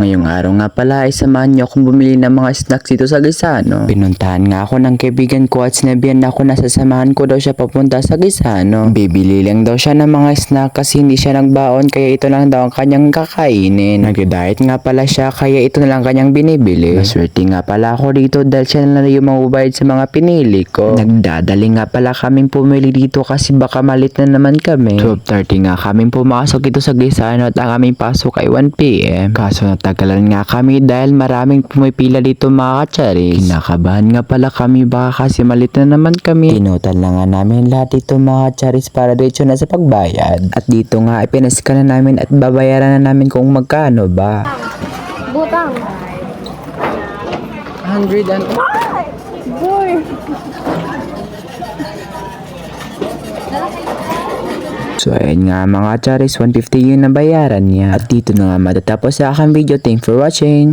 Ngayong araw nga pala ay samahan niyo akong bumili ng mga snacks dito sa Gisano. Pinuntahan nga ako ng kaibigan ko at sinabihan ako na sasamahan ko daw siya papunta sa Gisano. Bibili lang daw siya ng mga snack kasi hindi siya nagbaon kaya ito lang daw ang kanyang kakainin. Nag-diet nga pala siya kaya ito na lang kanyang binibili. Maswerte nga pala ako dito dahil siya na lang yung mabubayad sa mga pinili ko. Nagdadali nga pala kaming pumili dito kasi baka malit na naman kami. 12:30 nga kaming pumasok dito sa Gisano at ang aming pasok ay 1 PM. Kaso natagalan nga kami dahil maraming pumipila dito mga kacharis. Kinakabahan nga pala kami baka kasi malit na naman kami. Tinutal na nga namin lahat dito mga kacharis para diretso na sa pagbayad. At dito nga ay pinasika na namin at babayaran na namin kung magkano ba. Butang. 100 and... Boy. So ayun nga mga charis, 150 yun na bayaran niya. At dito na nga matatapos sa aking video. Thanks for watching.